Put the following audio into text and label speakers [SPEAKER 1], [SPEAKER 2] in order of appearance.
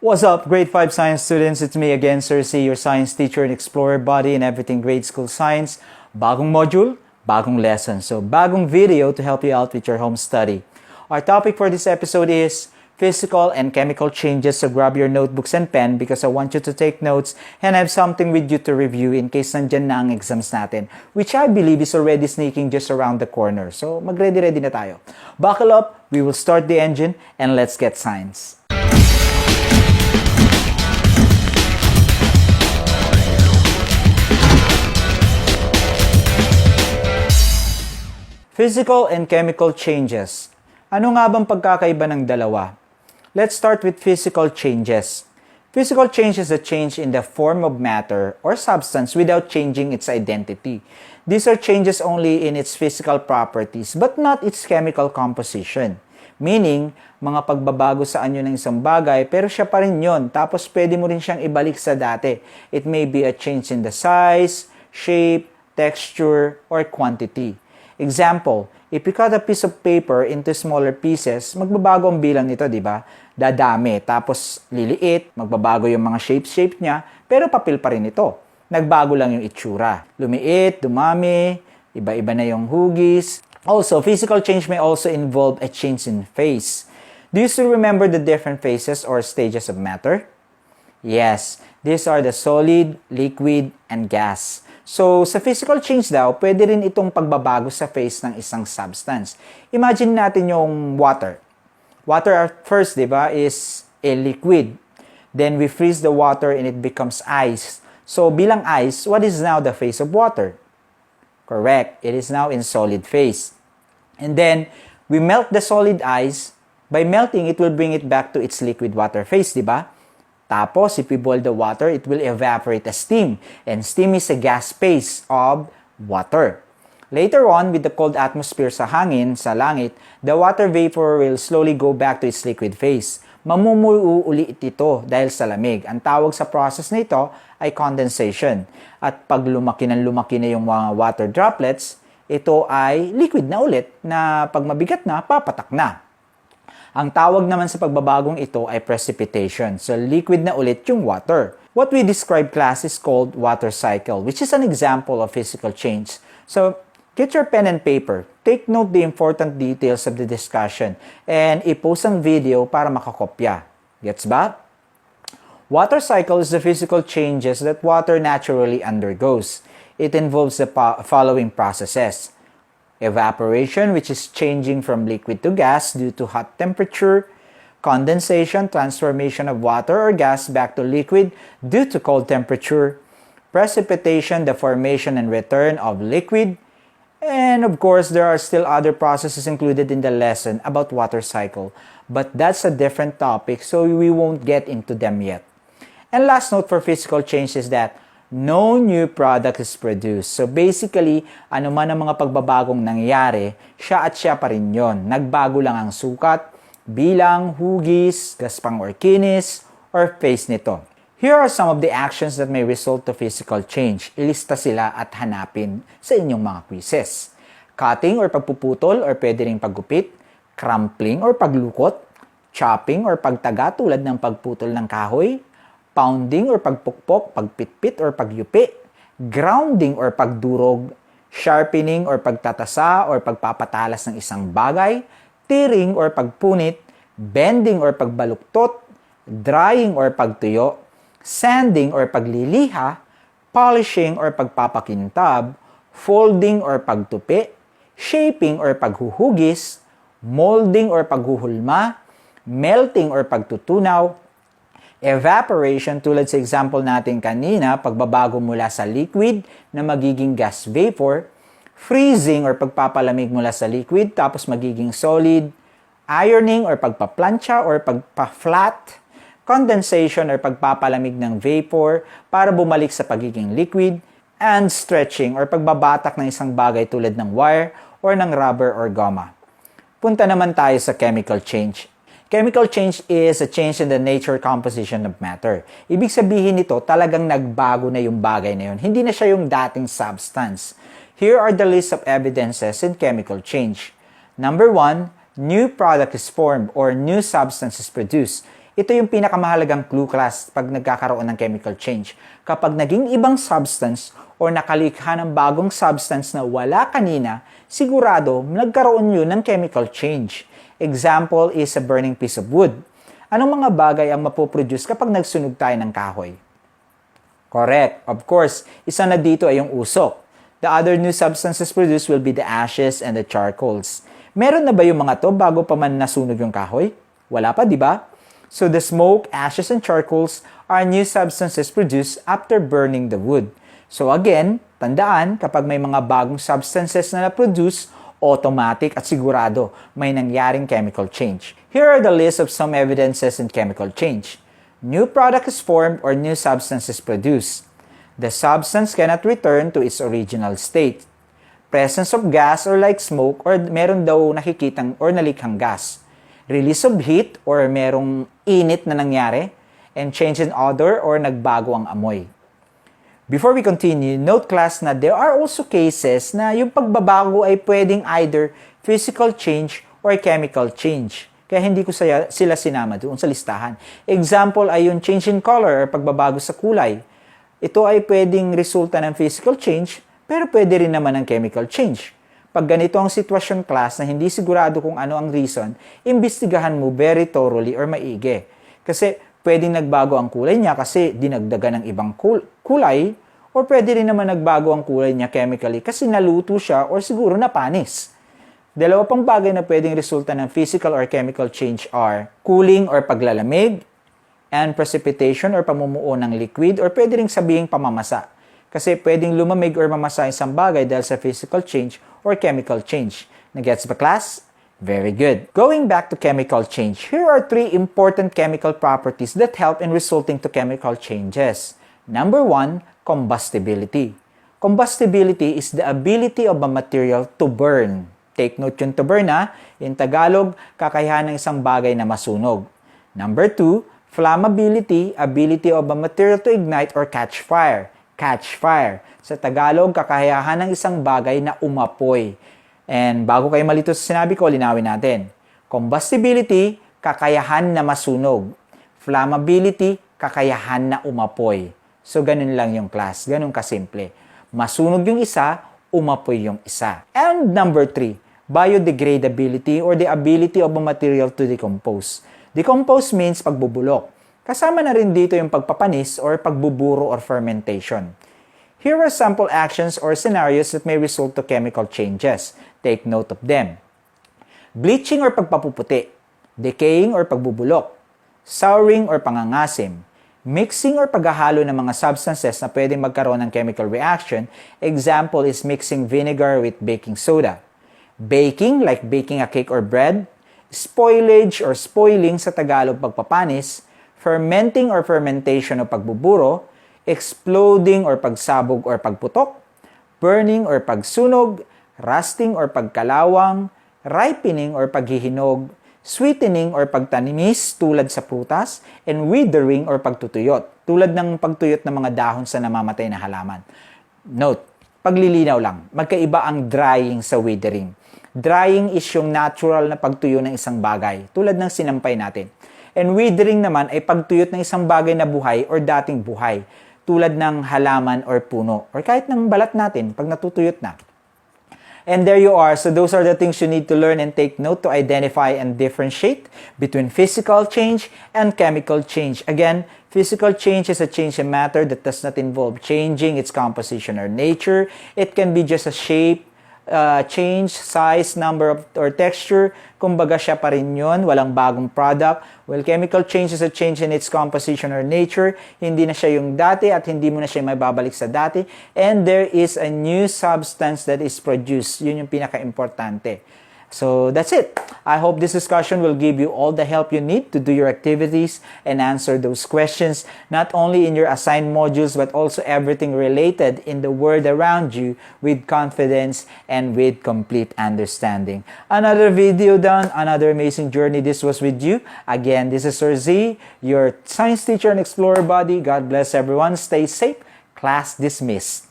[SPEAKER 1] What's up, grade 5 science students? It's me again, Sir C, your science teacher and explorer body in everything grade school science. Bagong module, bagong lesson. So, bagong video to help you out with your home study. Our topic for this episode is physical and chemical changes. So, grab your notebooks and pen because I want you to take notes and have something with you to review in case nandyan na ang exams natin, which I believe is already sneaking just around the corner. So, mag-ready-ready na tayo. Buckle up, we will start the engine, and let's get science. Physical and chemical changes. Ano nga bang pagkakaiba ng dalawa? Let's start with physical changes. Physical change is a change in the form of matter or substance without changing its identity. These are changes only in its physical properties but not its chemical composition. Meaning, mga pagbabago sa anyo ng isang bagay pero siya pa rin yun. Tapos pwede mo rin siyang ibalik sa dati. It may be a change in the size, shape, texture, or quantity. Example, if you cut a piece of paper into smaller pieces, magbabago ang bilang nito, di ba? Dadami, tapos liliit, magbabago yung mga shape niya, pero papel pa rin ito. Nagbago lang yung itsura. Lumiit, dumami, iba-iba na yung hugis. Also, physical change may also involve a change in phase. Do you still remember the different phases or stages of matter? Yes, these are the solid, liquid, and gas. So, sa physical change daw, pwede rin itong pagbabago sa phase ng isang substance. Imagine natin yung water. Water at first, di ba, is a liquid. Then we freeze the water and it becomes ice. So, bilang ice, what is now the phase of water? Correct. It is now in solid phase. And then, we melt the solid ice. By melting, it will bring it back to its liquid water phase, di ba? Tapos, if we boil the water, it will evaporate as steam. And steam is a gas phase of water. Later on, with the cold atmosphere sa hangin, sa langit, the water vapor will slowly go back to its liquid phase. Mamumuo ulit ito dahil sa lamig. Ang tawag sa process na ito ay condensation. At pag lumaki na yung mga water droplets, ito ay liquid na ulit na pag mabigat na, papatak na. Ang tawag naman sa pagbabagong ito ay precipitation. So, liquid na ulit yung water. What we describe class is called water cycle, which is an example of physical change. So, get your pen and paper. Take note the important details of the discussion and i-post ang video para makakopya. Gets ba? Water cycle is the physical changes that water naturally undergoes. It involves the following processes. Evaporation, which is changing from liquid to gas due to hot temperature. Condensation, transformation of water or gas back to liquid due to cold temperature. Precipitation, the formation and return of liquid. And of course, there are still other processes included in the lesson about water cycle. But that's a different topic, so we won't get into them yet. And last note for physical change is that no new product is produced. So basically, ano man ang mga pagbabagong nangyayari, siya pa rin yon. Nagbago lang ang sukat, bilang, hugis, gaspang or kinis, or phase nito. Here are some of the actions that may result to physical change. Ilista sila at hanapin sa inyong mga quizzes. Cutting or pagpuputol or pwede ring paggupit, crumpling or paglukot, chopping or pagtaga tulad ng pagputol ng kahoy, pounding or pagpukpok, pagpitpit or pagyupi, grounding or pagdurog, sharpening or pagtatasa or pagpapatalas ng isang bagay, tearing or pagpunit, bending or pagbaluktot, drying or pagtuyo, sanding or pagliliha, polishing or pagpapakintab, folding or pagtupi, shaping or paghuhugis, molding or paghuhulma, melting or pagtutunaw, evaporation tulad sa example natin kanina, pagbabago mula sa liquid na magiging gas vapor, freezing or pagpapalamig mula sa liquid tapos magiging solid, ironing or pagpaplansya or pagpa-flat, condensation or pagpapalamig ng vapor para bumalik sa pagiging liquid, and stretching or pagbabatak ng isang bagay tulad ng wire or ng rubber or goma. Punta naman tayo sa chemical change. Chemical change is a change in the nature composition of matter. Ibig sabihin nito, talagang nagbago na yung bagay na yun. Hindi na siya yung dating substance. Here are the list of evidences in chemical change. Number 1, new product is formed or new substance is produced. Ito yung pinakamahalagang clue class pag nagkakaroon ng chemical change. Kapag naging ibang substance o nakalikha ng bagong substance na wala kanina, sigurado nagkaroon yun ng chemical change. Example is a burning piece of wood. Anong mga bagay ang mapoproduce kapag nagsunog tayo ng kahoy? Correct. Of course, isa na dito ay yung usok. The other new substances produced will be the ashes and the charcoals. Meron na ba yung mga to bago pa man nasunog yung kahoy? Wala pa, di ba? So the smoke, ashes, and charcoals are new substances produced after burning the wood. So again, tandaan, kapag may mga bagong substances na na-produce, automatic at sigurado may nangyaring chemical change. Here are the list of some evidences in chemical change. New product is formed or new substance is produced. The substance cannot return to its original state. Presence of gas or like smoke or meron daw nakikitang or nalikhang gas. Release of heat or merong init na nangyari, and change in odor or nagbago ang amoy. Before we continue, note class na there are also cases na yung pagbabago ay pwedeng either physical change or chemical change. Kaya hindi ko sila sinama doon sa listahan. Example ay yung change in color or pagbabago sa kulay. Ito ay pwedeng resulta ng physical change, pero pwede rin naman ng chemical change. Pag ganito ang sitwasyon class na hindi sigurado kung ano ang reason, imbestigahan mo very thoroughly or maigi. Kasi pwedeng nagbago ang kulay niya kasi dinagdagan ng ibang kulay, or pwede rin naman nagbago ang kulay niya chemically kasi naluto siya or siguro napanis. Dalawa pang bagay na pwedeng resulta ng physical or chemical change are cooling or paglalamig, and precipitation or pamumuo ng liquid, or pwede rin sabihing pamamasa. Kasi pwedeng lumamig or mamasa isang bagay dahil sa physical change or chemical change. Nagets ba class? Very good. Going back to chemical change, here are 3 important chemical properties that help in resulting to chemical changes. Number 1, combustibility. Combustibility is the ability of a material to burn. Take note yung to burn ha. In Tagalog, kakayahan ng isang bagay na masunog. Number 2, flammability, ability of a material to ignite or catch fire. Catch fire. Sa Tagalog, kakayahan ng isang bagay na umapoy. And bago kayo malito sa sinabi ko, linawin natin. Combustibility, kakayahan na masunog. Flammability, kakayahan na umapoy. So, ganun lang yung class. Ganun kasimple. Masunog yung isa, umapoy yung isa. And number 3, biodegradability or the ability of a material to decompose. Decompose means pagbubulok. Kasama na rin dito yung pagpapanis or pagbuburo or fermentation. Here are sample actions or scenarios that may result to chemical changes. Take note of them. Bleaching or pagpapuputi. Decaying or pagbubulok. Souring or pangangasim. Mixing or paghahalo ng mga substances na pwedeng magkaroon ng chemical reaction. Example is mixing vinegar with baking soda. Baking, like baking a cake or bread. Spoilage or spoiling sa Tagalog pagpapanis. Fermenting or fermentation o pagbuburo, exploding or pagsabog or pagputok, burning or pagsunog, rusting or pagkalawang, ripening or paghihinog, sweetening or pagtanimis tulad sa prutas, and withering or pagtutuyot, tulad ng pagtuyot ng mga dahon sa namamatay na halaman. Note, paglilinaw lang, magkaiba ang drying sa withering. Drying is yung natural na pagtuyo ng isang bagay, tulad ng sinampay natin. And withering naman ay pagtuyot ng isang bagay na buhay or dating buhay, tulad ng halaman or puno, or kahit ng balat natin pag natutuyot na. And there you are. So those are the things you need to learn and take note to identify and differentiate between physical change and chemical change. Again, physical change is a change in matter that does not involve changing its composition or nature. It can be just a shape, change, size, number, or texture. Kumbaga siya pa rin yun, walang bagong product. Well, chemical change is a change in its composition or nature. Hindi na siya yung dati at hindi mo na siya may babalik sa dati. And there is a new substance that is produced. Yun yung pinaka-importante. So, that's it. I hope this discussion will give you all the help you need to do your activities and answer those questions, not only in your assigned modules, but also everything related in the world around you with confidence and with complete understanding. Another video done, another amazing journey. This was with you. Again, this is Sir Z, your science teacher and explorer buddy. God bless everyone. Stay safe. Class dismissed.